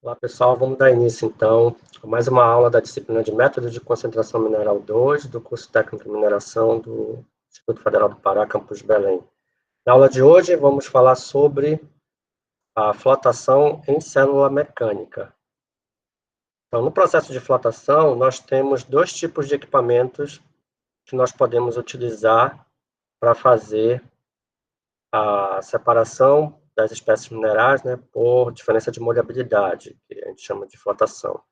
Olá, pessoal, vamos dar início, então, a mais uma aula da disciplina de Método de Concentração Mineral 2, do curso Técnico de Mineração do Instituto Federal do Pará, campus Belém. Na aula de hoje, vamos falar sobre a flotação em célula mecânica. Então, no processo de flotação, nós temos dois tipos de equipamentos que nós podemos utilizar para fazer a separação das espécies minerais, né, por diferença de molhabilidade, que a gente chama de flotação.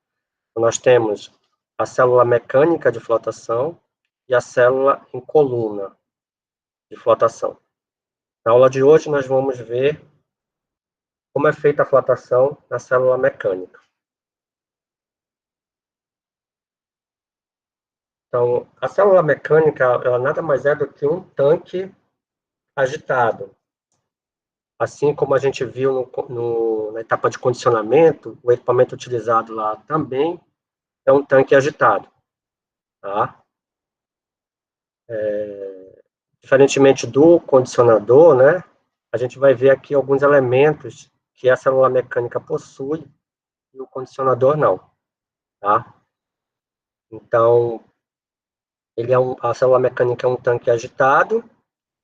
Então, nós temos a célula mecânica de flotação e a célula em coluna de flotação. Na aula de hoje, nós vamos ver como é feita a flotação na célula mecânica. Então, a célula mecânica, ela nada mais é do que um tanque agitado. Assim como a gente viu na etapa de condicionamento, o equipamento utilizado lá também é um tanque agitado. Tá? Diferentemente do condicionador, né, a gente vai ver aqui alguns elementos que a célula mecânica possui e o condicionador não. Tá? Então, a célula mecânica é um tanque agitado,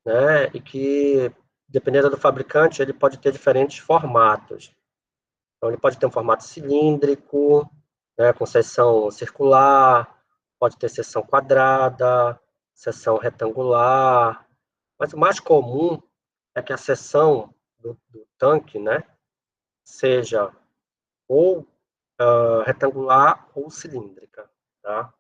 né, e que, dependendo do fabricante, ele pode ter diferentes formatos. Então, ele pode ter um formato cilíndrico, né, com seção circular, pode ter seção quadrada, seção retangular, mas o mais comum é que a seção do tanque, né, seja ou retangular ou cilíndrica, tá?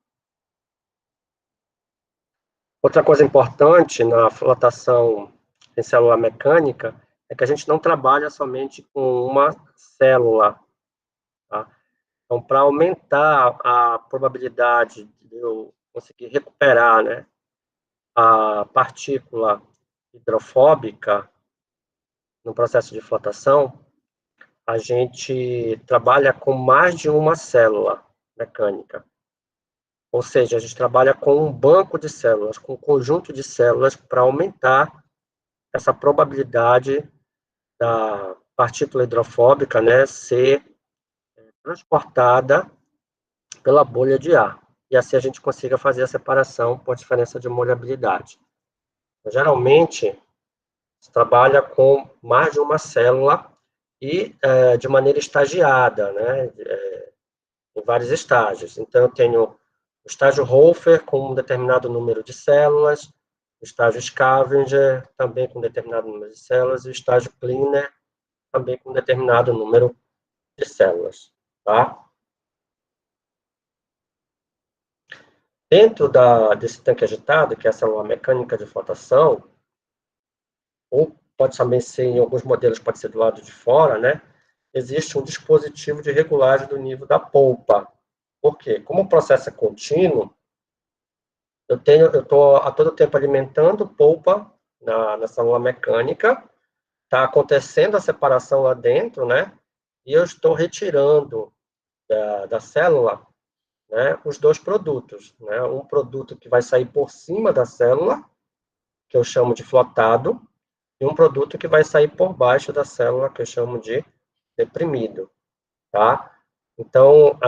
Outra coisa importante na flotação em célula mecânica é que a gente não trabalha somente com uma célula, tá? Então, para aumentar a probabilidade de eu conseguir recuperar, né, a partícula hidrofóbica no processo de flotação, a gente trabalha com mais de uma célula mecânica. Ou seja, a gente trabalha com um banco de células, com um conjunto de células para aumentar essa probabilidade da partícula hidrofóbica, né, ser transportada pela bolha de ar. E assim a gente consiga fazer a separação por diferença de molhabilidade. Geralmente, se trabalha com mais de uma célula e de maneira estagiada, né, em vários estágios. Então, eu tenho o estágio Hofer com um determinado número de células, o estágio Scavenger também com um determinado número de células, e o estágio Cleaner também com um determinado número de células. Tá? Dentro desse tanque agitado, que é a célula mecânica de flotação, ou pode também ser, em alguns modelos, pode ser do lado de fora, né? Existe um dispositivo de regulagem do nível da polpa. Por quê? Como o processo é contínuo, eu estou a todo tempo alimentando polpa na célula mecânica, está acontecendo a separação lá dentro, né? E eu estou retirando da célula, né, os dois produtos, né? Um produto que vai sair por cima da célula, que eu chamo de flotado, e um produto que vai sair por baixo da célula, que eu chamo de deprimido, tá? Então,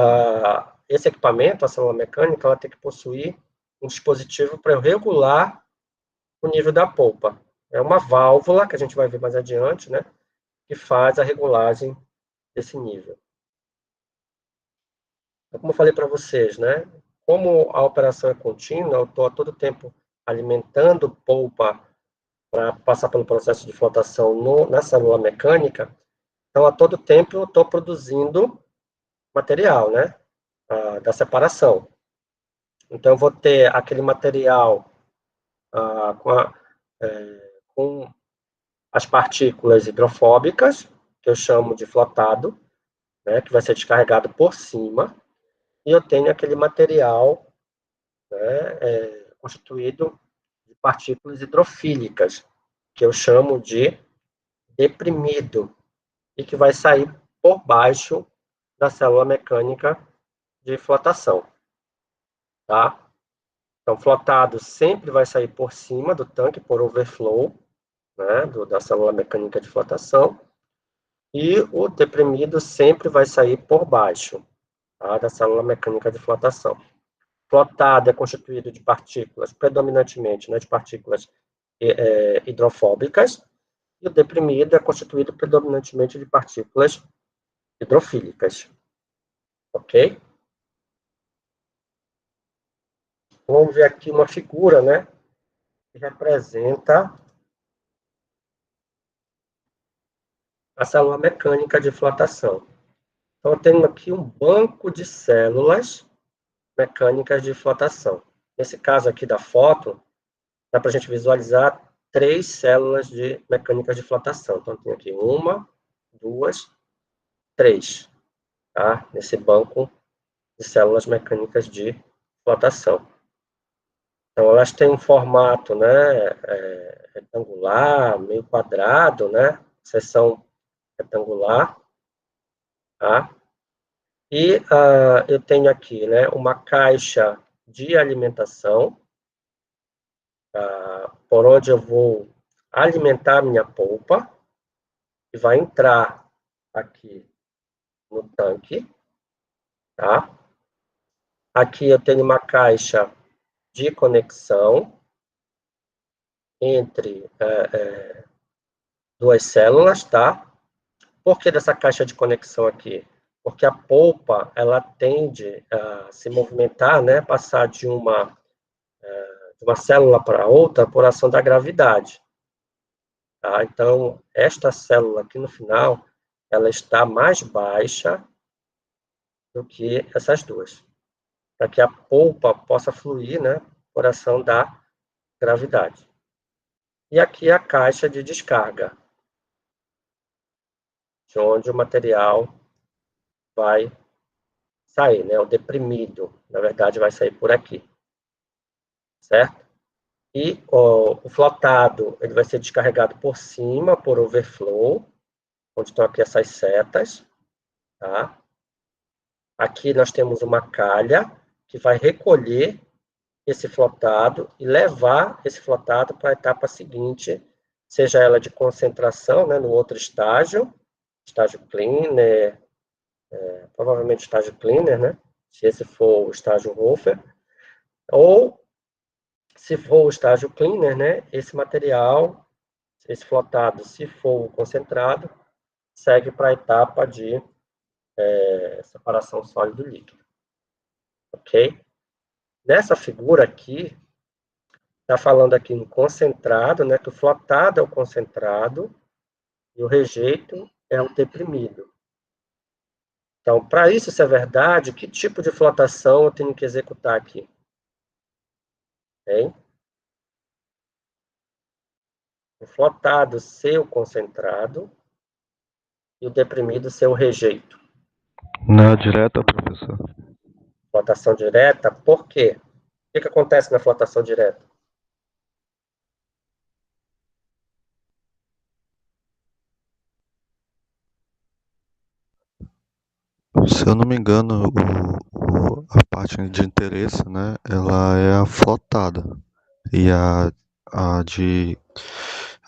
esse equipamento, a célula mecânica, ela tem que possuir um dispositivo para regular o nível da polpa. É uma válvula, que a gente vai ver mais adiante, né, que faz a regulagem desse nível. Então, como eu falei para vocês, né, como a operação é contínua, eu estou a todo tempo alimentando polpa para passar pelo processo de flotação na célula mecânica, então, a todo tempo, eu estou produzindo material, né, da separação. Então, eu vou ter aquele material com as partículas hidrofóbicas, que eu chamo de flotado, né, que vai ser descarregado por cima, e eu tenho aquele material, né, constituído de partículas hidrofílicas, que eu chamo de deprimido, e que vai sair por baixo da célula mecânica de flotação, tá? Então, flotado sempre vai sair por cima do tanque, por overflow, né, da célula mecânica de flotação, e o deprimido sempre vai sair por baixo, tá, da célula mecânica de flotação. Flotado é constituído de partículas, predominantemente, né, de partículas hidrofóbicas, e o deprimido é constituído predominantemente de partículas hidrofílicas. Ok? Vamos ver aqui uma figura, né, que representa a célula mecânica de flotação. Então, eu tenho aqui um banco de células mecânicas de flotação. Nesse caso aqui da foto, dá para a gente visualizar 3 células de mecânicas de flotação. Então, tem aqui 1, 2, 3, tá? Nesse banco de células mecânicas de flotação. Então, elas têm um formato, né, retangular, meio quadrado, né, seção retangular, tá? E eu tenho aqui, né, uma caixa de alimentação, por onde eu vou alimentar a minha polpa, que vai entrar aqui no tanque, tá? Aqui eu tenho uma caixa de conexão entre duas células, tá? Por que dessa caixa de conexão aqui? Porque a polpa, ela tende a se movimentar, né, passar de uma célula para outra por ação da gravidade. Tá? Então, esta célula aqui no final, ela está mais baixa do que essas duas, para que a polpa possa fluir, né, por ação da gravidade. E aqui a caixa de descarga, de onde o material vai sair, né, o deprimido, na verdade, vai sair por aqui, certo? E o flotado, ele vai ser descarregado por cima, por overflow, onde estão aqui essas setas, tá? Aqui nós temos uma calha que vai recolher esse flotado e levar esse flotado para a etapa seguinte, seja ela de concentração, né, no outro estágio cleaner, provavelmente estágio cleaner, né, se esse for o estágio Hofer, ou se for o estágio cleaner, né, esse material, esse flotado, se for o concentrado, segue para a etapa de separação sólido-líquido, ok? Nessa figura aqui, está falando aqui no concentrado, né, que o flotado é o concentrado e o rejeito é o deprimido. Então, para isso ser verdade, que tipo de flotação eu tenho que executar aqui? Hein? O flotado ser o concentrado e o deprimido ser o rejeito. Na direta, professor. Flotação direta, por quê? O que acontece na flotação direta? Se eu não me engano, a parte de interesse, né, ela é a flotada. E a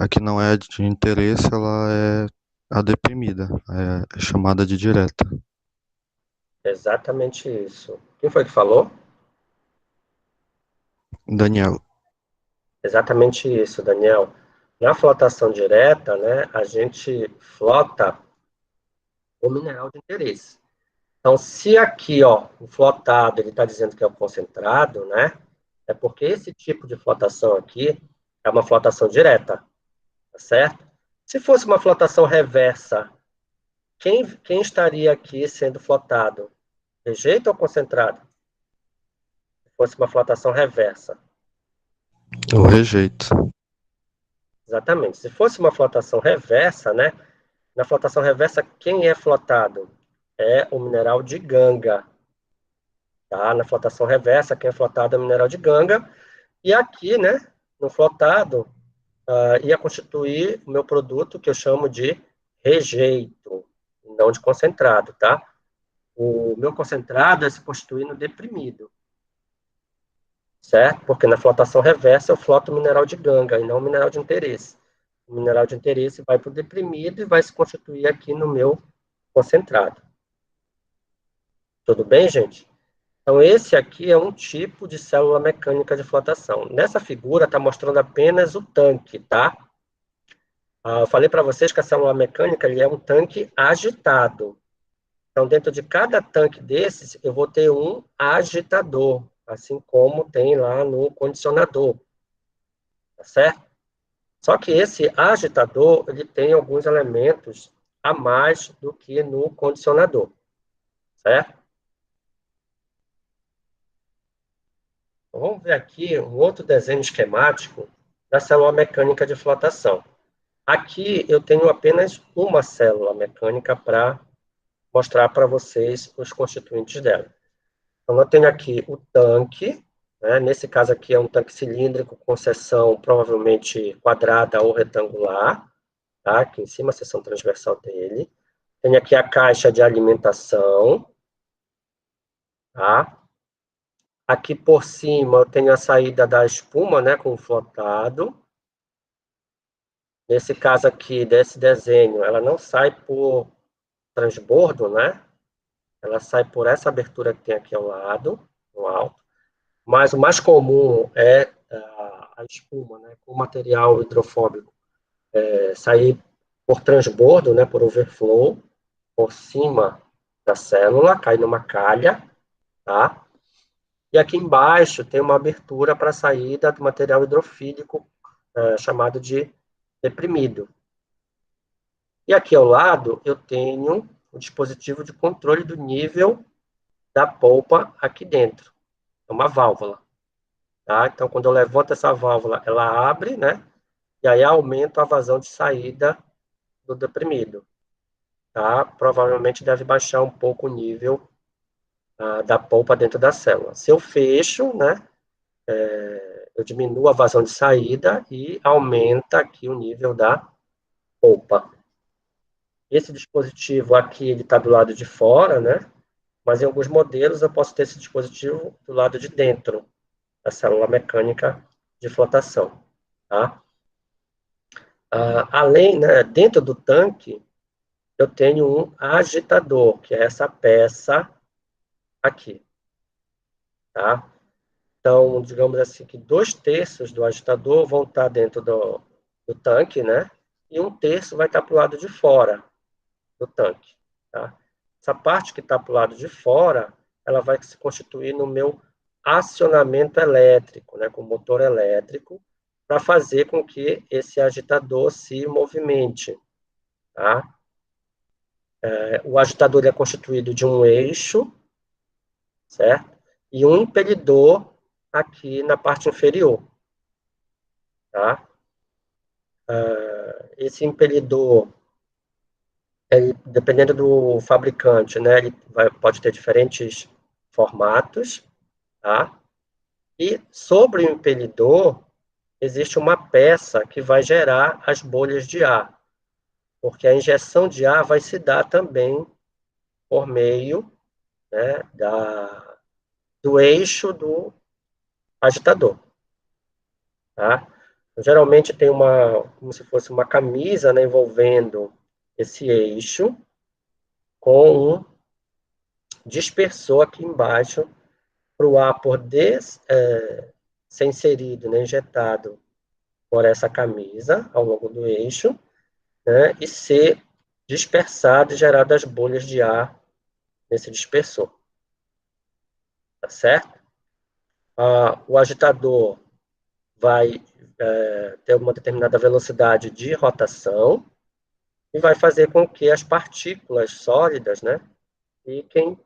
que não é de interesse, ela é a deprimida, é chamada de direta. Exatamente isso. Quem foi que falou? Daniel, Exatamente isso, Daniel. Na flotação direta, né, a gente flota o mineral de interesse. Então, se aqui, ó, o flotado, ele está dizendo que é o concentrado, né, é porque esse tipo de flotação aqui é uma flotação direta, tá certo? Se fosse uma flotação reversa, quem estaria aqui sendo flotado? Rejeito ou concentrado? Se fosse uma flotação reversa. o rejeito. Exatamente. Se fosse uma flotação reversa, né, na flotação reversa, quem é flotado? É o mineral de ganga. Tá? Na flotação reversa, quem é flotado é o mineral de ganga. E aqui, né, no flotado, ia constituir o meu produto que eu chamo de rejeito, não de concentrado, tá? O meu concentrado é se constituir no deprimido, certo? Porque na flotação reversa eu floto o mineral de ganga e não o mineral de interesse. O mineral de interesse vai para o deprimido e vai se constituir aqui no meu concentrado. Tudo bem, gente? Então, esse aqui é um tipo de célula mecânica de flotação. Nessa figura está mostrando apenas o tanque, tá? Eu falei para vocês que a célula mecânica ele é um tanque agitado. Então, dentro de cada tanque desses, eu vou ter um agitador, assim como tem lá no condicionador, tá certo? Só que esse agitador, ele tem alguns elementos a mais do que no condicionador, certo? Então, vamos ver aqui um outro desenho esquemático da célula mecânica de flotação. Aqui eu tenho apenas uma célula mecânica para mostrar para vocês os constituintes dela. Então, eu tenho aqui o tanque, né? Nesse caso aqui é um tanque cilíndrico com seção provavelmente quadrada ou retangular, tá? Aqui em cima a seção transversal dele. Tenho aqui a caixa de alimentação, tá? Aqui por cima eu tenho a saída da espuma, né, com flotado. Nesse caso aqui, desse desenho, ela não sai por transbordo, né? Ela sai por essa abertura que tem aqui ao lado, no alto. Mas o mais comum é a espuma, né, com material hidrofóbico, sair por transbordo, né, por overflow, por cima da célula, cair numa calha, tá? E aqui embaixo tem uma abertura para a saída do material hidrofílico, chamado de deprimido. E aqui ao lado eu tenho o dispositivo de controle do nível da polpa aqui dentro. É uma válvula. Tá? Então, quando eu levanto essa válvula, ela abre, né? E aí aumenta a vazão de saída do deprimido. Tá? Provavelmente deve baixar um pouco o nível da polpa dentro da célula. Se eu fecho, né? Eu diminuo a vazão de saída e aumenta aqui o nível da polpa. Esse dispositivo aqui, ele está do lado de fora, né? Mas em alguns modelos eu posso ter esse dispositivo do lado de dentro da célula mecânica de flotação, tá? Além, né, dentro do tanque, eu tenho um agitador, que é essa peça aqui, tá? Então, digamos assim, que 2/3 do agitador vão estar dentro do tanque, né? E 1/3 vai estar para o lado de fora do tanque, tá? Essa parte que está para o lado de fora, ela vai se constituir no meu acionamento elétrico, né? Com motor elétrico, para fazer com que esse agitador se movimente, tá? O agitador é constituído de um eixo, certo? E um impelidor aqui na parte inferior, tá? Esse impelidor, dependendo do fabricante, né, ele pode ter diferentes formatos, tá? E sobre o impelidor, existe uma peça que vai gerar as bolhas de ar, porque a injeção de ar vai se dar também por meio, né, do eixo do agitador, tá? Geralmente tem como se fosse uma camisa, né, envolvendo esse eixo com um dispersor aqui embaixo para o ar poder ser inserido, né, injetado por essa camisa ao longo do eixo, né, e ser dispersado e gerado as bolhas de ar nesse dispersor, tá certo? O agitador vai ter uma determinada velocidade de rotação e vai fazer com que as partículas sólidas, né, fiquem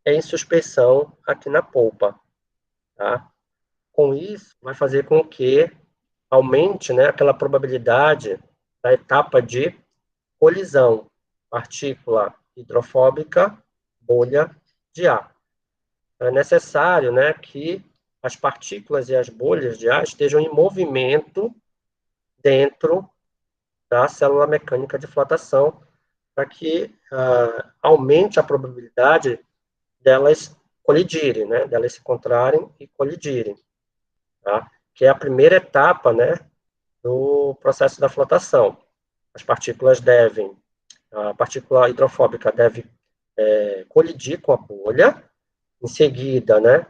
em suspensão aqui na polpa, tá? Com isso, vai fazer com que aumente, né, aquela probabilidade da etapa de colisão, partícula hidrofóbica, bolha de ar. É necessário, né, que as partículas e as bolhas de ar estejam em movimento dentro da célula mecânica de flotação, para que aumente a probabilidade delas colidirem, né, delas se encontrarem e colidirem, tá? Que é a primeira etapa, né, do processo da flotação. A partícula hidrofóbica deve colidir com a bolha, em seguida, né,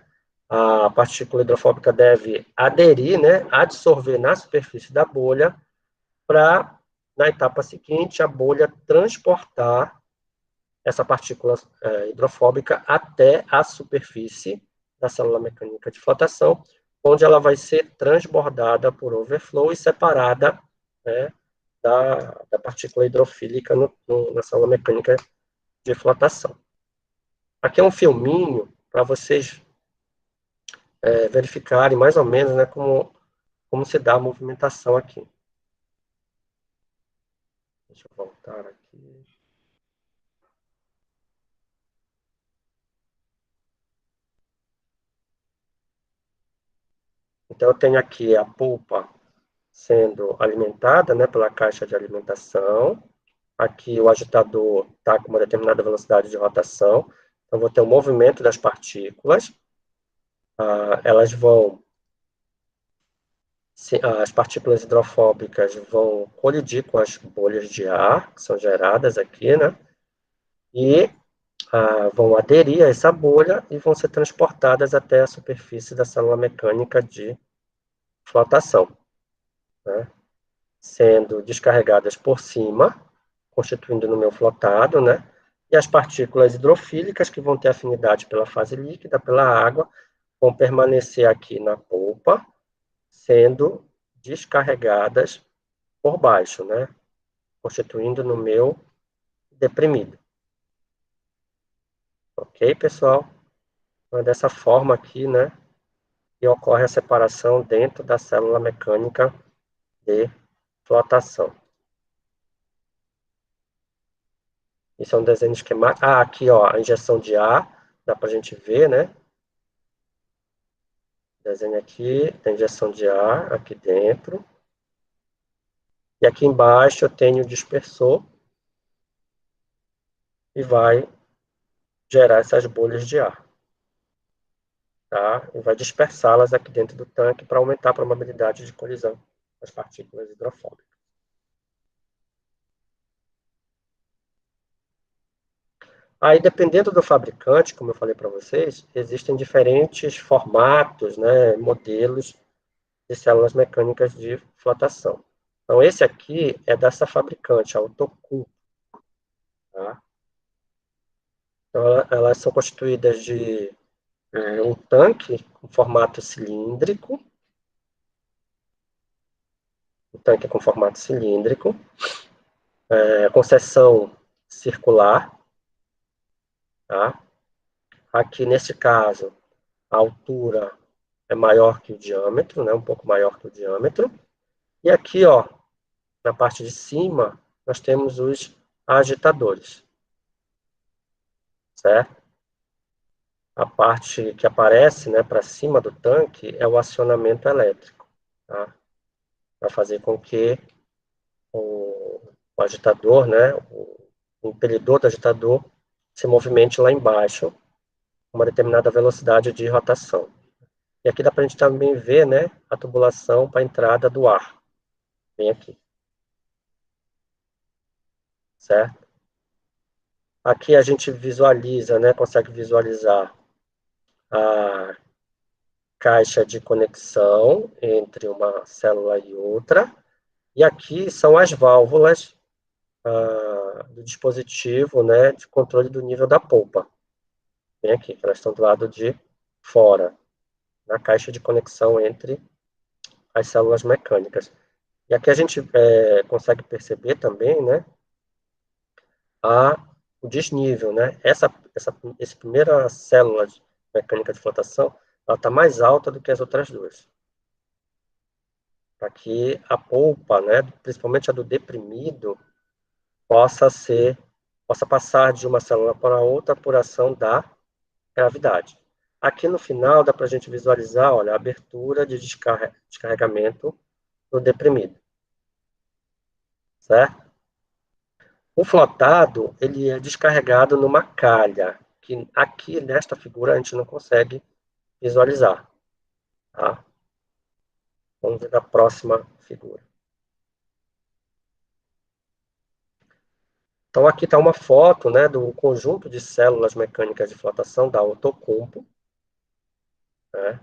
a partícula hidrofóbica deve aderir, né, absorver na superfície da bolha, para, na etapa seguinte, a bolha transportar essa partícula hidrofóbica até a superfície da célula mecânica de flotação, onde ela vai ser transbordada por overflow e separada, né, da partícula hidrofílica na célula mecânica de flotação. Aqui é um filminho para vocês verificarem mais ou menos, né, como se dá a movimentação aqui. Deixa eu voltar aqui. Então, eu tenho aqui a polpa sendo alimentada, né, pela caixa de alimentação. Aqui o agitador está com uma determinada velocidade de rotação. Então, vou ter o movimento das partículas. As partículas hidrofóbicas vão colidir com as bolhas de ar, que são geradas aqui, né? E vão aderir a essa bolha e vão ser transportadas até a superfície da célula mecânica de flotação, né? Sendo descarregadas por cima, constituindo no meu flotado, né? E as partículas hidrofílicas, que vão ter afinidade pela fase líquida, pela água, vão permanecer aqui na polpa, sendo descarregadas por baixo, né? Constituindo no meu deprimido. Ok, pessoal? Então, é dessa forma aqui, né, que ocorre a separação dentro da célula mecânica de flotação. Isso é um desenho esquemático. Aqui, ó, a injeção de ar, dá para a gente ver, né? Desenho aqui, a injeção de ar aqui dentro. E aqui embaixo eu tenho o dispersor, e vai gerar essas bolhas de ar, tá? E vai dispersá-las aqui dentro do tanque para aumentar a probabilidade de colisão das partículas hidrofóbicas. Aí, dependendo do fabricante, como eu falei para vocês, existem diferentes formatos, né, modelos de células mecânicas de flotação. Então, esse aqui é dessa fabricante, a Otokun, tá? Então, elas são constituídas de um tanque com formato cilíndrico, com seção circular, tá? Aqui, nesse caso, a altura é maior que o diâmetro, né? Um pouco maior que o diâmetro. E aqui, ó, na parte de cima, nós temos os agitadores, certo? A parte que aparece, né, para cima do tanque é o acionamento elétrico, tá? Para fazer com que o agitador, né, o impelidor do agitador se movimente lá embaixo, com uma determinada velocidade de rotação. E aqui dá para a gente também ver, né, a tubulação para a entrada do ar. Bem aqui. Certo? Aqui a gente visualiza, né, consegue visualizar a caixa de conexão entre uma célula e outra. E aqui são as válvulas do dispositivo, né, de controle do nível da polpa. Bem aqui, que elas estão do lado de fora, na caixa de conexão entre as células mecânicas. E aqui a gente consegue perceber também, né, o desnível, né? Essa primeira célula mecânica de flotação, ela está mais alta do que as outras duas. Para que a polpa, né, principalmente a do deprimido, possa passar de uma célula para outra por ação da gravidade. Aqui no final dá para a gente visualizar, olha, a abertura de descarregamento do deprimido. Certo? O flotado, ele é descarregado numa calha, que aqui nesta figura a gente não consegue visualizar. Tá? Vamos ver a próxima figura. Então, aqui está uma foto, né, do conjunto de células mecânicas de flotação da Outokumpo, né,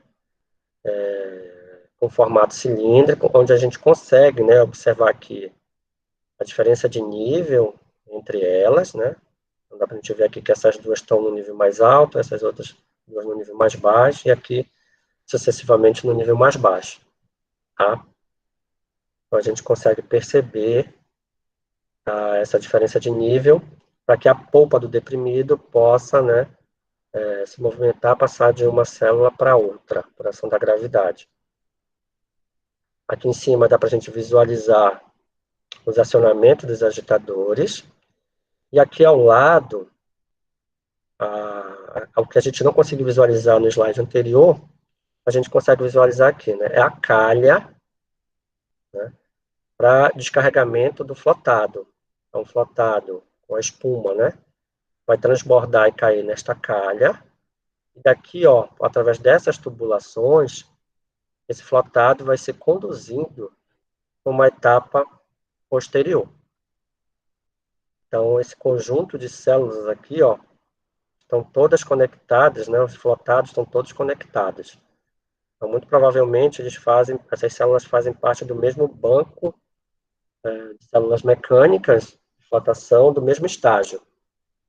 com formato cilíndrico, onde a gente consegue, né, observar aqui a diferença de nível entre elas, né? Então, dá para a gente ver aqui que essas duas estão no nível mais alto, essas outras duas no nível mais baixo, e aqui, sucessivamente, no nível mais baixo, tá? Então, a gente consegue perceber essa diferença de nível para que a polpa do deprimido possa, né, se movimentar, passar de uma célula para outra, por ação da gravidade. Aqui em cima dá para a gente visualizar os acionamentos dos agitadores, e aqui ao lado, o que a gente não conseguiu visualizar no slide anterior, a gente consegue visualizar aqui, né? É a calha, né, para descarregamento do flotado. Então, o flotado com a espuma, né, vai transbordar e cair nesta calha, e daqui, ó, através dessas tubulações, esse flotado vai ser conduzido para uma etapa posterior. Então, esse conjunto de células aqui, ó, estão todas conectadas, né, os flotados estão todos conectados. Então, muito provavelmente, essas células fazem parte do mesmo banco de células mecânicas de flotação do mesmo estágio,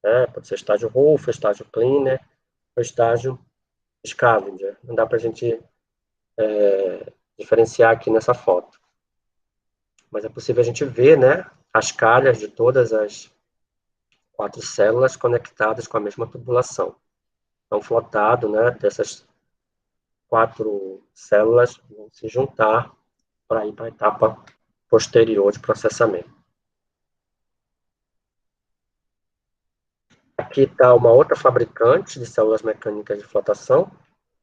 né? Pode ser estágio Wolff, estágio Kleiner, ou estágio Scavenger. Não dá para a gente diferenciar aqui nessa foto. Mas é possível a gente ver, né, as calhas de todas as 4 células conectadas com a mesma tubulação. Então, flotado, né, dessas 4 células vão se juntar para ir para a etapa posterior de processamento. Aqui está uma outra fabricante de células mecânicas de flotação.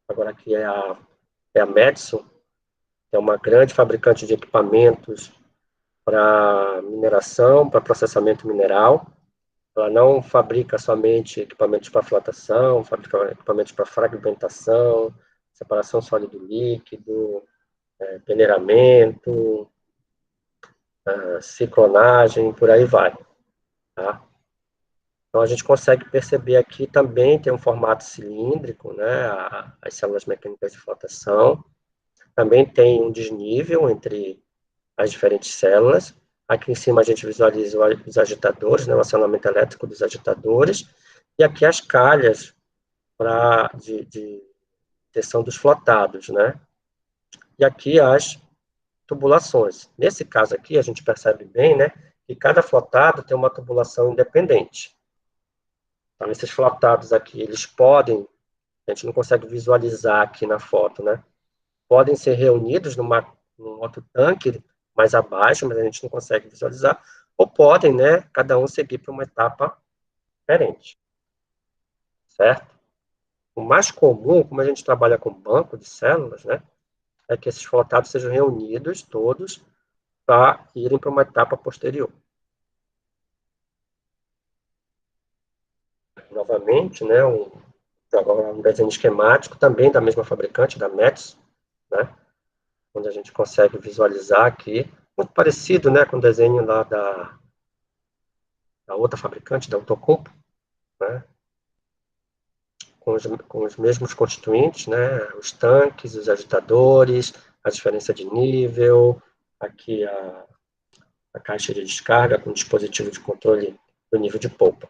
Agora aqui é a Metso, que é uma grande fabricante de equipamentos para mineração, para processamento mineral. Ela não fabrica somente equipamentos para flotação, fabrica equipamentos para fragmentação, separação sólido-líquido, peneiramento, ciclonagem, por aí vai, tá? Então, a gente consegue perceber aqui também tem um formato cilíndrico, né, as células mecânicas de flotação. Também tem um desnível entre as diferentes células. Aqui em cima a gente visualiza os agitadores, né, o acionamento elétrico dos agitadores. E aqui as calhas de tensão dos flotados, né? E aqui as tubulações. Nesse caso aqui, a gente percebe bem, né, que cada flotado tem uma tubulação independente. Então, esses flotados aqui, eles podem, a gente não consegue visualizar aqui na foto, né? Podem ser reunidos num outro tanque mais abaixo, mas a gente não consegue visualizar, ou podem, né, cada um seguir para uma etapa diferente, certo? O mais comum, como a gente trabalha com banco de células, né, é que esses flotados sejam reunidos todos para irem para uma etapa posterior. Novamente, né, um desenho esquemático também da mesma fabricante, da Metso, né, onde a gente consegue visualizar aqui, muito parecido, né, com o desenho lá da outra fabricante, da Outokumpo, né, com os mesmos constituintes, né, os tanques, os agitadores, a diferença de nível, aqui a caixa de descarga com dispositivo de controle do nível de polpa.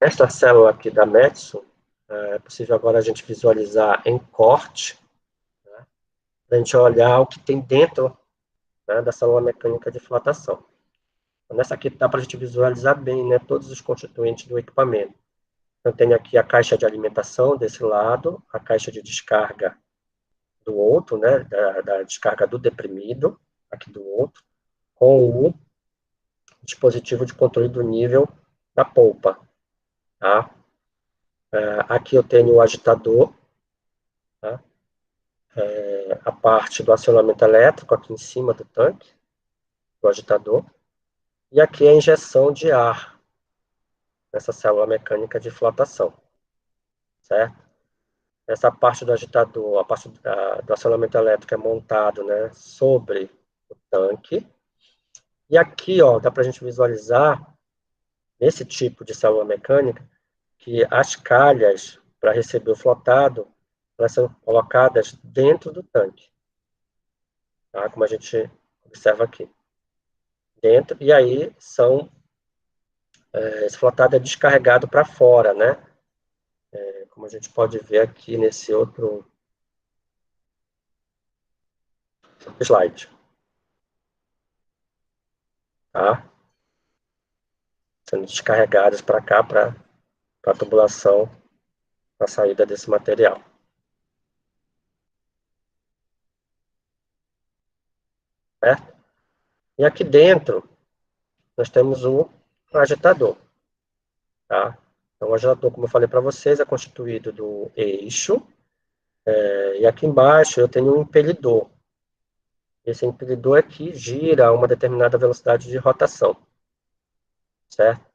Esta célula aqui da Metso, é possível agora a gente visualizar em corte, né, para a gente olhar o que tem dentro, né, da célula mecânica de flotação. Então, nessa aqui dá para a gente visualizar bem, né, todos os constituintes do equipamento. Eu tenho aqui a caixa de alimentação desse lado, a caixa de descarga do outro, né, da descarga do deprimido, aqui do outro, com o dispositivo de controle do nível da polpa, tá? Aqui eu tenho o agitador, tá? A parte do acionamento elétrico aqui em cima do tanque, do agitador, e aqui a injeção de ar nessa célula mecânica de flotação, certo? Essa parte do agitador, a parte do acionamento elétrico é montado, né, sobre tanque. E aqui, ó, dá para a gente visualizar, nesse tipo de célula mecânica, que as calhas para receber o flotado, elas são colocadas dentro do tanque, tá? Como a gente observa aqui. Dentro, e aí esse flotado é descarregado para fora, né? Como a gente pode ver aqui nesse outro slide, tá? Sendo descarregadas para cá, para a tubulação, para a saída desse material. Certo? E aqui dentro, nós temos o agitador, tá? Então, o agitador, como eu falei para vocês, é constituído do eixo, e aqui embaixo eu tenho um impelidor. Esse impelidor aqui gira a uma determinada velocidade de rotação, certo?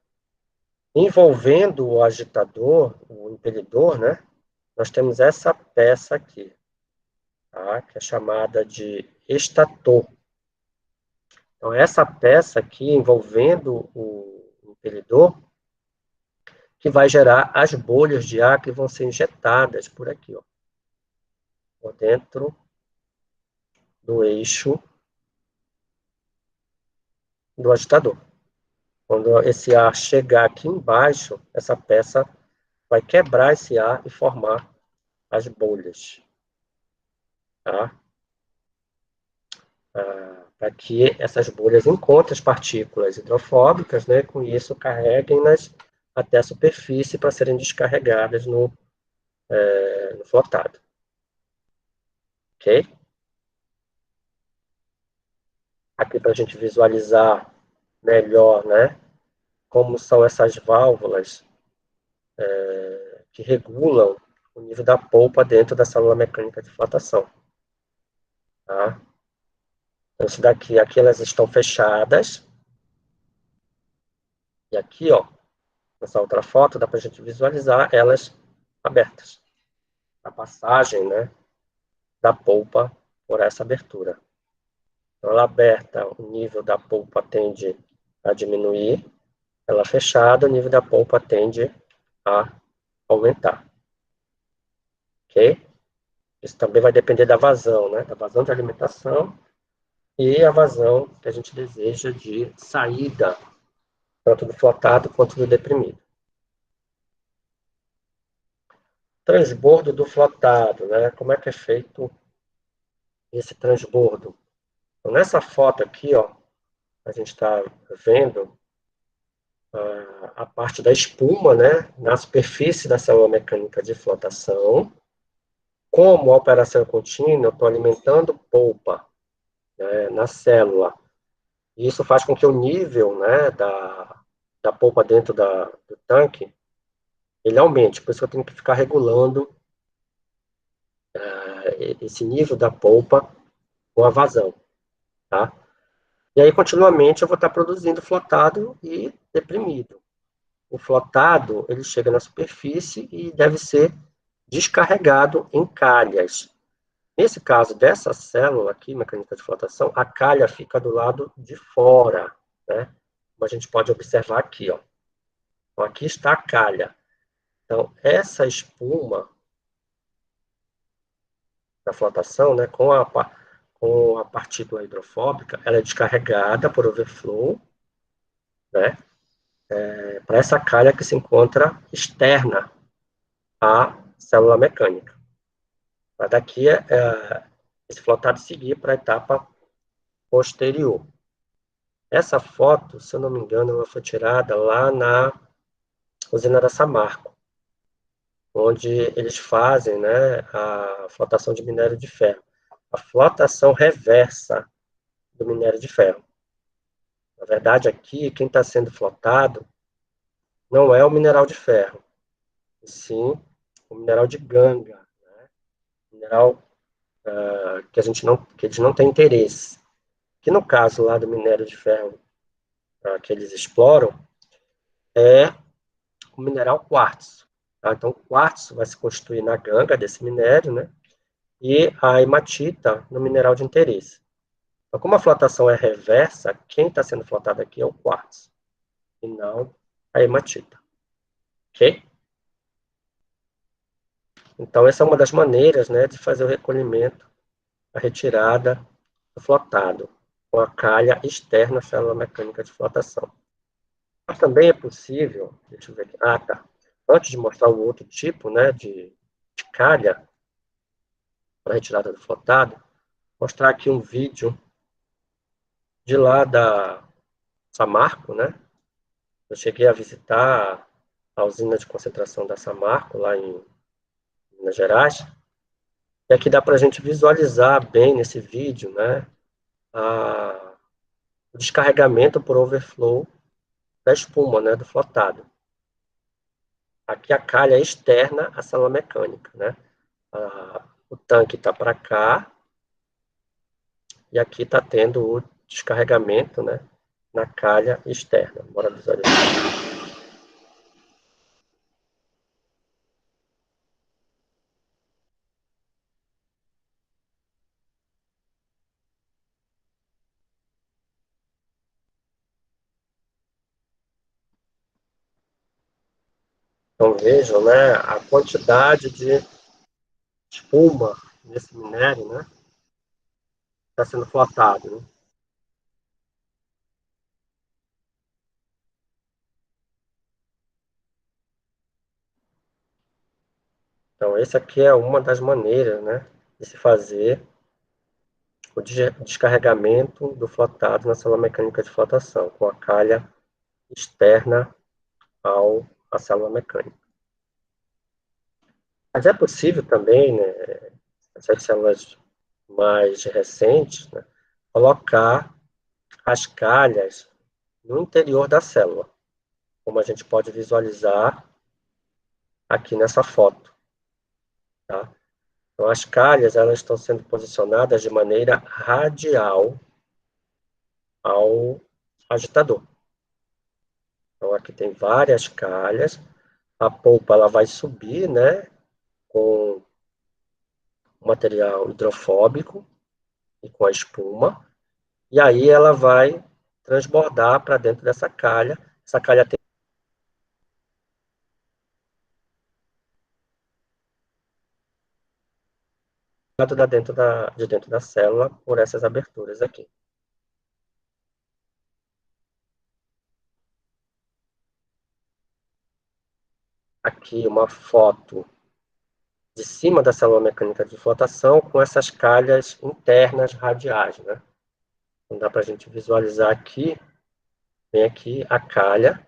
Envolvendo o agitador, o impelidor, né? Nós temos essa peça aqui, tá? Que é chamada de estator. Então, essa peça aqui, envolvendo o impelidor, que vai gerar as bolhas de ar que vão ser injetadas por aqui, ó, por dentro do eixo do agitador. Quando esse ar chegar aqui embaixo, essa peça vai quebrar esse ar e formar as bolhas, tá? Para que essas bolhas encontrem as partículas hidrofóbicas, né? Com isso carreguem-nas até a superfície para serem descarregadas no flotado. Ok? Aqui para a gente visualizar melhor, né? Como são essas válvulas que regulam o nível da polpa dentro da célula mecânica de flotação. Tá? Então, isso daqui, aqui elas estão fechadas. E aqui, ó, nessa outra foto, dá para a gente visualizar elas abertas. A passagem, né, da polpa por essa abertura. Então, ela aberta, o nível da polpa tende a diminuir. Ela fechada, o nível da polpa tende a aumentar. Ok? Isso também vai depender da vazão, né? Da vazão de alimentação e a vazão que a gente deseja de saída, tanto do flotado quanto do deprimido. Transbordo do flotado, né? Como é que é feito esse transbordo? Então, nessa foto aqui, ó, a gente está vendo a parte da espuma, né? Na superfície da célula mecânica de flotação. Como a operação é contínua, eu estou alimentando polpa, né, na célula. E isso faz com que o nível, né, da polpa dentro do tanque ele aumente. Por isso que eu tenho que ficar regulando esse nível da polpa com a vazão, tá? E aí, continuamente, eu vou estar produzindo flotado e deprimido. O flotado, ele chega na superfície e deve ser descarregado em calhas. Nesse caso dessa célula aqui, mecânica de flotação, a calha fica do lado de fora, né? Como a gente pode observar aqui, ó. Então, aqui está a calha. Então, essa espuma da flotação, né, com a partícula hidrofóbica, ela é descarregada por overflow, né, para essa calha que se encontra externa à célula mecânica. Para daqui, esse flotado seguir para a etapa posterior. Essa foto, se eu não me engano, ela foi tirada lá na usina da Samarco, onde eles fazem, né, a flotação de minério de ferro. A flotação reversa do minério de ferro. Na verdade, aqui, quem está sendo flotado não é o mineral de ferro, e sim o mineral de ganga, né? Mineral que eles não têm interesse. Que no caso lá do minério de ferro que eles exploram, é o mineral quartzo. Tá? Então, o quartzo vai se constituir na ganga desse minério, né? E a hematita no mineral de interesse. Então, como a flotação é reversa, quem está sendo flotado aqui é o quartzo, e não a hematita. Ok? Então, essa é uma das maneiras, né, de fazer o recolhimento, a retirada do flotado, com a calha externa à célula mecânica de flotação. Mas também é possível, deixa eu ver aqui, tá. Antes de mostrar o outro tipo, né, de calha para retirada do flotado, mostrar aqui um vídeo de lá da Samarco, né? Eu cheguei a visitar a usina de concentração da Samarco, lá em Minas Gerais, e aqui dá para a gente visualizar bem nesse vídeo, né, o descarregamento por overflow da espuma, né, do flotado. Aqui a calha é externa à célula mecânica, né? O tanque está para cá, e aqui está tendo o descarregamento, né, na calha externa. Bora visualizar. Então vejam, né, a quantidade de espuma nesse minério, né, está sendo flotado, né? Então, essa aqui é uma das maneiras, né, de se fazer o descarregamento do flotado na célula mecânica de flotação, com a calha externa à célula mecânica. Mas é possível também, né, essas células mais recentes, né, colocar as calhas no interior da célula, como a gente pode visualizar aqui nessa foto, tá? Então, as calhas, elas estão sendo posicionadas de maneira radial ao agitador. Então, aqui tem várias calhas, a polpa ela vai subir, né, com material hidrofóbico e com a espuma, e aí ela vai transbordar para dentro dessa calha. Essa calha tem de dentro da célula por essas aberturas aqui. Aqui uma foto de cima da célula mecânica de flotação com essas calhas internas radiais, né? Então dá para a gente visualizar aqui, vem aqui a calha,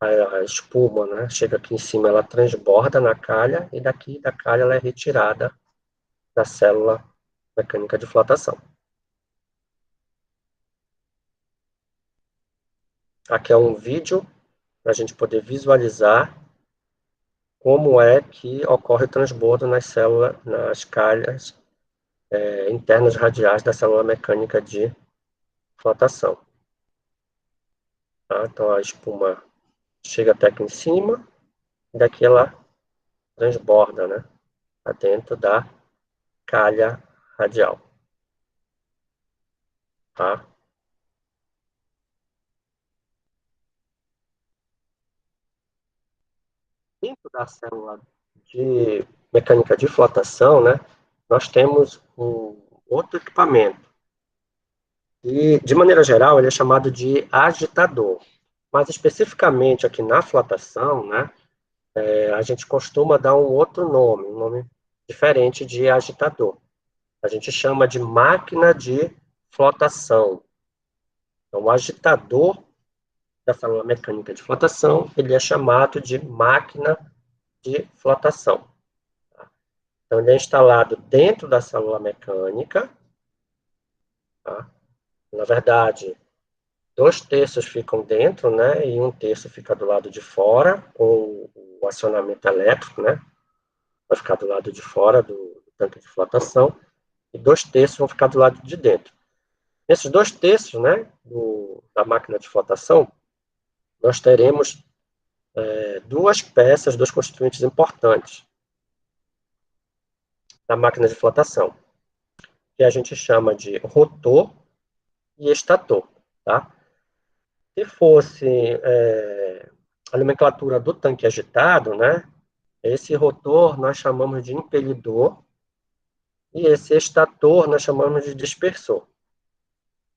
a espuma, né? Chega aqui em cima, ela transborda na calha e daqui da calha ela é retirada da célula mecânica de flotação. Aqui é um vídeo para a gente poder visualizar como é que ocorre o transbordo nas células, nas calhas internas radiais da célula mecânica de flotação. Tá? Então a espuma chega até aqui em cima, e daqui ela transborda, né, para dentro da calha radial. Tá? Dentro da célula de mecânica de flotação, né, nós temos um outro equipamento. E, de maneira geral, ele é chamado de agitador. Mas, especificamente aqui na flotação, né, a gente costuma dar um outro nome, um nome diferente de agitador. A gente chama de máquina de flotação. Então, o agitador da célula mecânica de flotação, ele é chamado de máquina de flotação. Tá? Então, ele é instalado dentro da célula mecânica. Tá? Na verdade, 2/3 ficam dentro, né, e 1/3 fica do lado de fora, com o acionamento elétrico, né, vai ficar do lado de fora do tanque de flotação, e 2/3 vão ficar do lado de dentro. Nesses 2/3, né, da máquina de flotação, nós teremos duas peças, dois constituintes importantes da máquina de flotação, que a gente chama de rotor e estator, tá? Se fosse a nomenclatura do tanque agitado, né, esse rotor nós chamamos de impelidor e esse estator nós chamamos de dispersor.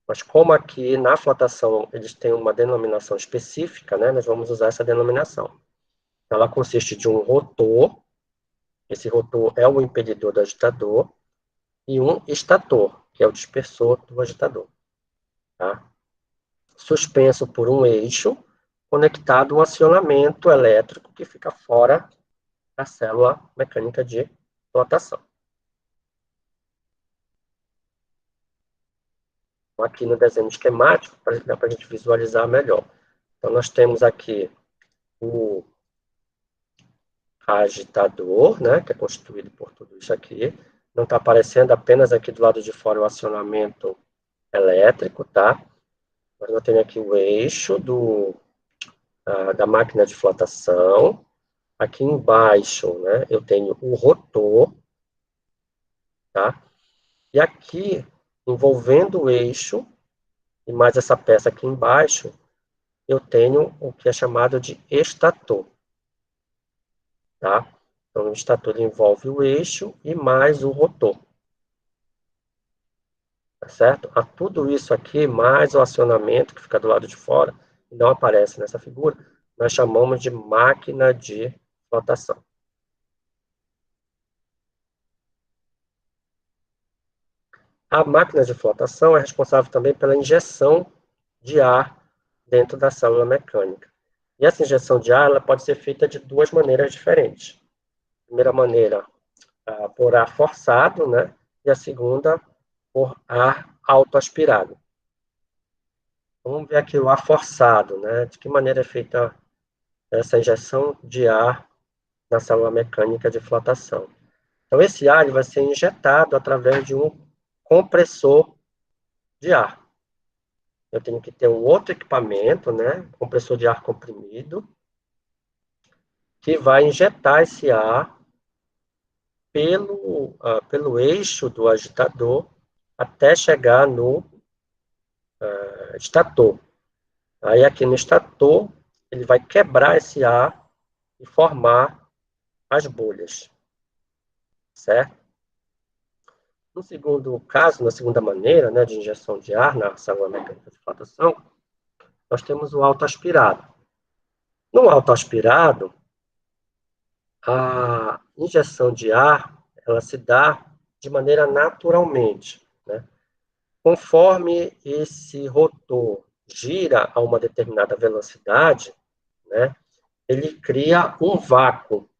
Mas como aqui na flotação eles têm uma denominação específica, né, nós vamos usar essa denominação. Ela consiste de um rotor, esse rotor é o impelidor do agitador, e um estator, que é o dispersor do agitador, tá? Suspenso por um eixo conectado a um acionamento elétrico que fica fora da célula mecânica de flotação. Aqui no desenho esquemático, para a gente visualizar melhor. Então, nós temos aqui o agitador, né, que é constituído por tudo isso aqui. Não está aparecendo, apenas aqui do lado de fora o acionamento elétrico, tá? Mas eu tenho aqui o eixo da máquina de flotação. Aqui embaixo, né, eu tenho o rotor, tá? E aqui, envolvendo o eixo, e mais essa peça aqui embaixo, eu tenho o que é chamado de estator, tá? Então, o estator envolve o eixo e mais o rotor, tá certo? A tudo isso aqui, mais o acionamento que fica do lado de fora, que não aparece nessa figura, nós chamamos de máquina de flotação. A máquina de flotação é responsável também pela injeção de ar dentro da célula mecânica. E essa injeção de ar ela pode ser feita de duas maneiras diferentes. A primeira maneira, por ar forçado, né? E a segunda, por ar autoaspirado. Vamos ver aqui o ar forçado, né? De que maneira é feita essa injeção de ar na célula mecânica de flotação. Então, esse ar ele vai ser injetado através de um compressor de ar. Eu tenho que ter um outro equipamento, né? Compressor de ar comprimido, que vai injetar esse ar pelo eixo do agitador até chegar no estator. Aí aqui no estator, ele vai quebrar esse ar e formar as bolhas, certo? No segundo caso, na segunda maneira, né, de injeção de ar na célula mecânica de flotação, nós temos o autoaspirado. No autoaspirado, a injeção de ar, ela se dá de maneira naturalmente, né? Conforme esse rotor gira a uma determinada velocidade, né, ele cria um vácuo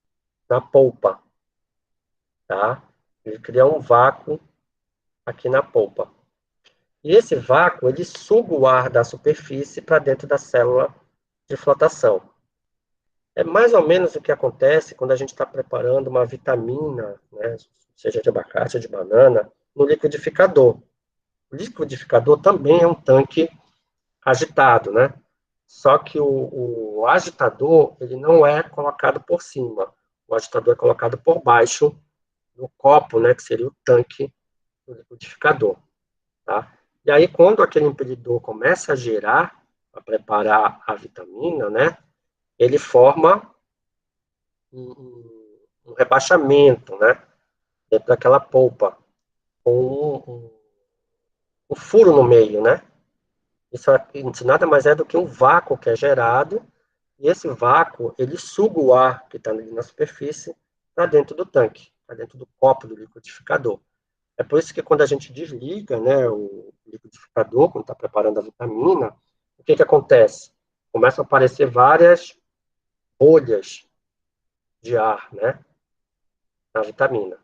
na polpa, tá? Ele cria um vácuo aqui na polpa. E esse vácuo, ele suga o ar da superfície para dentro da célula de flotação. É mais ou menos o que acontece quando a gente está preparando uma vitamina, né, seja de abacate ou de banana, no liquidificador. O liquidificador também é um tanque agitado, né? Só que o agitador, ele não é colocado por cima. O agitador é colocado por baixo do copo, né, que seria o tanque do liquidificador, tá? E aí, quando aquele impelidor começa a girar, a preparar a vitamina, né, ele forma um rebaixamento, né, dentro daquela polpa, com um furo no meio, né? Isso nada mais é do que um vácuo que é gerado, e esse vácuo, ele suga o ar que está ali na superfície para dentro do tanque, para dentro do copo do liquidificador. É por isso que quando a gente desliga, né, o liquidificador, quando está preparando a vitamina, o que acontece? Começam a aparecer várias bolhas de ar, né, na vitamina.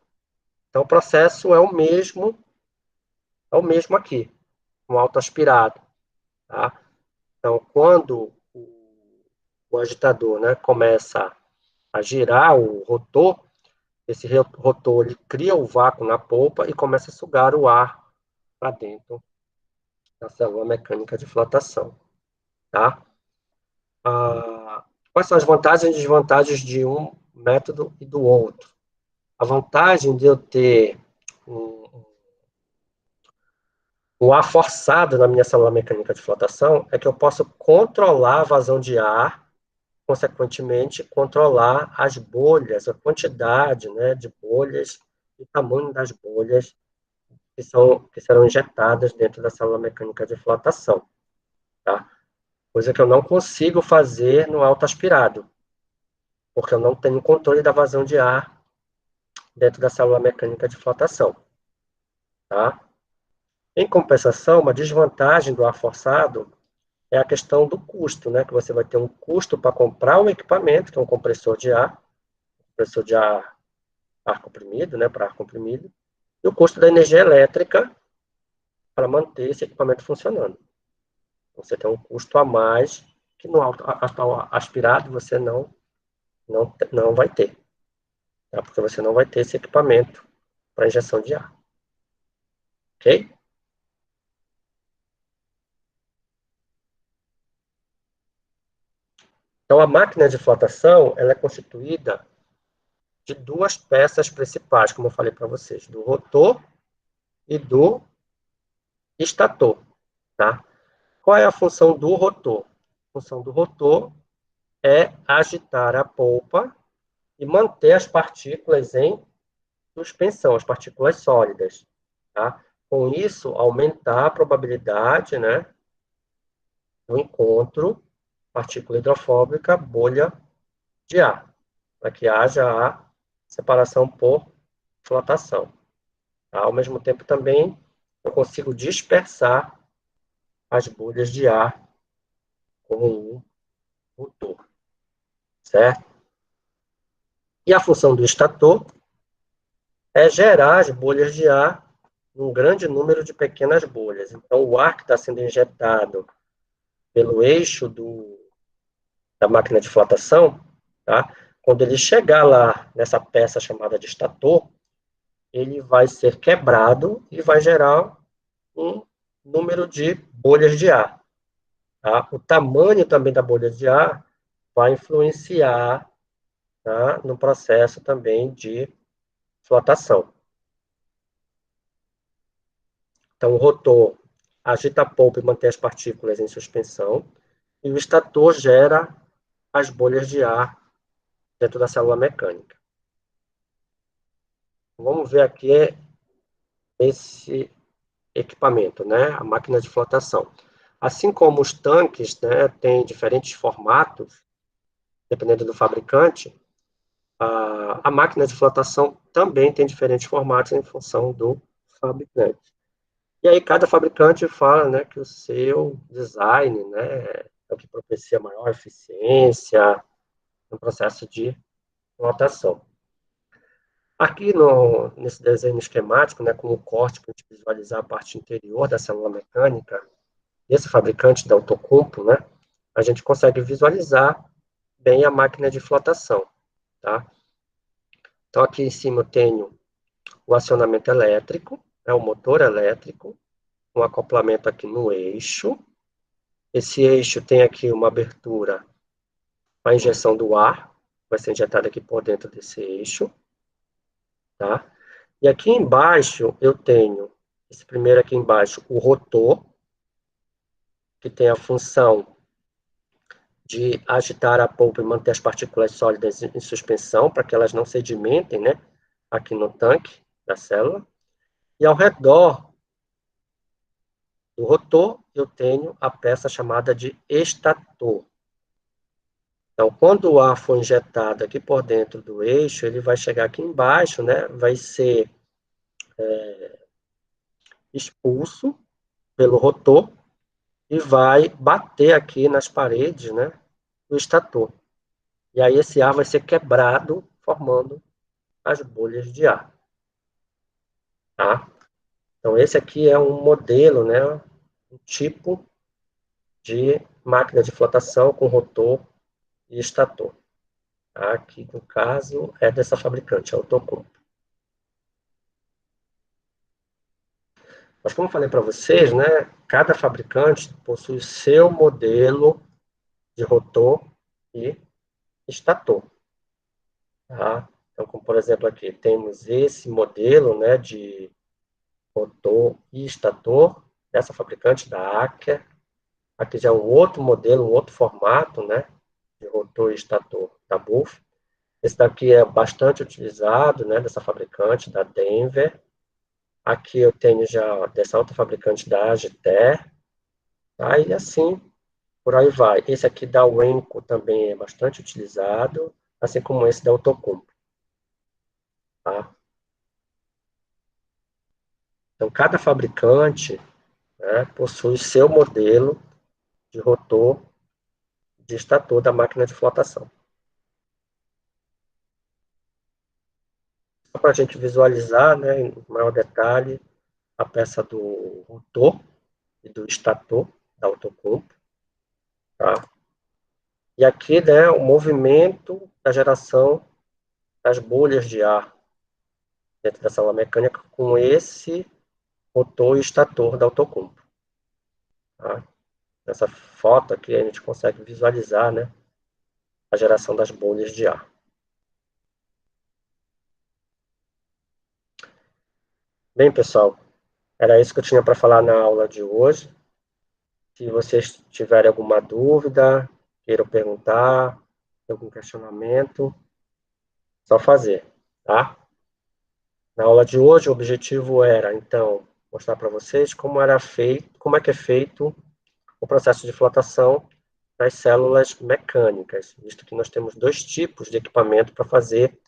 Então, o processo é o mesmo aqui, um autoaspirado, tá? Então, quando o agitador, né, começa a girar o rotor, esse rotor ele cria o vácuo na polpa e começa a sugar o ar para dentro da célula mecânica de flotação, tá? Quais são as vantagens e desvantagens de um método e do outro? A vantagem de eu ter um O ar forçado na minha célula mecânica de flotação é que eu posso controlar a vazão de ar, consequentemente, controlar as bolhas, a quantidade, né, de bolhas, o tamanho das bolhas que serão injetadas dentro da célula mecânica de flotação, tá? Coisa que eu não consigo fazer no autoaspirado, porque eu não tenho controle da vazão de ar dentro da célula mecânica de flotação, tá? Em compensação, uma desvantagem do ar forçado é a questão do custo, né? Que você vai ter um custo para comprar um equipamento, que é um compressor de ar comprimido, né? Para ar comprimido, e o custo da energia elétrica para manter esse equipamento funcionando. Você tem um custo a mais que no aspirado você não vai ter, tá? Porque você não vai ter esse equipamento para injeção de ar, ok? Então, a máquina de flotação, ela é constituída de duas peças principais, como eu falei para vocês, do rotor e do estator, tá? Qual é a função do rotor? A função do rotor é agitar a polpa e manter as partículas em suspensão, as partículas sólidas, tá? Com isso, aumentar a probabilidade, né, do encontro partícula hidrofóbica, bolha de ar, para que haja a separação por flotação. Tá? Ao mesmo tempo, também, eu consigo dispersar as bolhas de ar com o rotor, certo? E a função do estator é gerar as bolhas de ar num grande número de pequenas bolhas. Então, o ar que está sendo injetado pelo eixo da máquina de flotação, tá? Quando ele chegar lá nessa peça chamada de estator, ele vai ser quebrado e vai gerar um número de bolhas de ar. Tá? O tamanho também da bolha de ar vai influenciar, tá, no processo também de flotação. Então, o rotor agita a polpa e mantém as partículas em suspensão, e o estator gera as bolhas de ar dentro da célula mecânica. Vamos ver aqui esse equipamento, né, a máquina de flotação. Assim como os tanques, né, têm diferentes formatos, dependendo do fabricante, a máquina de flotação também tem diferentes formatos em função do fabricante. E aí cada fabricante fala, né, que o seu design, né, é o que propicia maior eficiência no processo de flotação. Aqui nesse desenho esquemático, né, com o corte para a gente visualizar a parte interior da célula mecânica, desse fabricante da Outokumpo, né, a gente consegue visualizar bem a máquina de flotação, tá? Então, aqui em cima eu tenho o acionamento elétrico, o motor elétrico, um acoplamento aqui no eixo. Esse eixo tem aqui uma abertura para injeção do ar, vai ser injetado aqui por dentro desse eixo, tá? E aqui embaixo eu tenho, esse primeiro aqui embaixo, o rotor, que tem a função de agitar a polpa e manter as partículas sólidas em suspensão, para que elas não sedimentem, né, aqui no tanque da célula. E ao redor do rotor, eu tenho a peça chamada de estator. Então, quando o ar for injetado aqui por dentro do eixo, ele vai chegar aqui embaixo, né, vai ser expulso pelo rotor e vai bater aqui nas paredes, né, do estator. E aí esse ar vai ser quebrado, formando as bolhas de ar. Tá? Então, esse aqui é um modelo, né, um tipo de máquina de flotação com rotor e estator. Tá? Aqui, no caso, é dessa fabricante, a Outokumpo. Mas como eu falei para vocês, né, cada fabricante possui seu modelo de rotor e estator. Tá? Então, como por exemplo aqui, temos esse modelo, né, de rotor e estator, dessa fabricante, da Aker. Aqui já é um outro modelo, um outro formato, né, de rotor e estator da Buff. Esse daqui é bastante utilizado, né, dessa fabricante, da Denver. Aqui eu tenho já dessa outra fabricante, da Agiter. Tá? E assim, por aí vai. Esse aqui da Wenco também é bastante utilizado, assim como esse da Outokumpo. Tá? Então, cada fabricante, né, possui seu modelo de rotor de estator da máquina de flotação. Só para a gente visualizar, né, em maior detalhe, a peça do rotor e do estator da Outokumpo. Tá? E aqui, né, o movimento da geração das bolhas de ar dentro da sala mecânica com esse rotor e estator da Outokumpo. Tá? Nessa foto aqui a gente consegue visualizar, né, a geração das bolhas de ar. Bem, pessoal, era isso que eu tinha para falar na aula de hoje. Se vocês tiverem alguma dúvida, queiram perguntar, algum questionamento, só fazer, tá? Na aula de hoje, o objetivo era, então, mostrar para vocês como é que é feito o processo de flotação das células mecânicas, visto que nós temos dois tipos de equipamento para fazer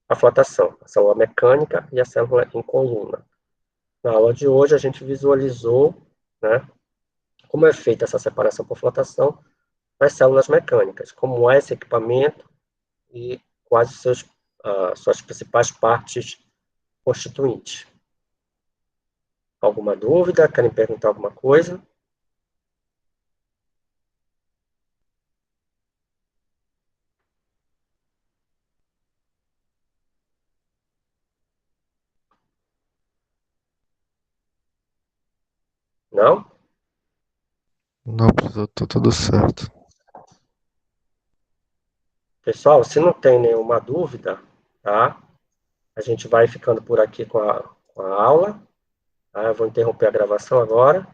a flotação, a célula mecânica e a célula em coluna. Na aula de hoje, a gente visualizou, né, como é feita essa separação por flotação das células mecânicas, como é esse equipamento e quais suas principais partes constituintes. Alguma dúvida? Querem perguntar alguma coisa? Não? Não, professor, tá tudo certo. Pessoal, se não tem nenhuma dúvida, tá? A gente vai ficando por aqui com a aula. Tá? Eu vou interromper a gravação agora.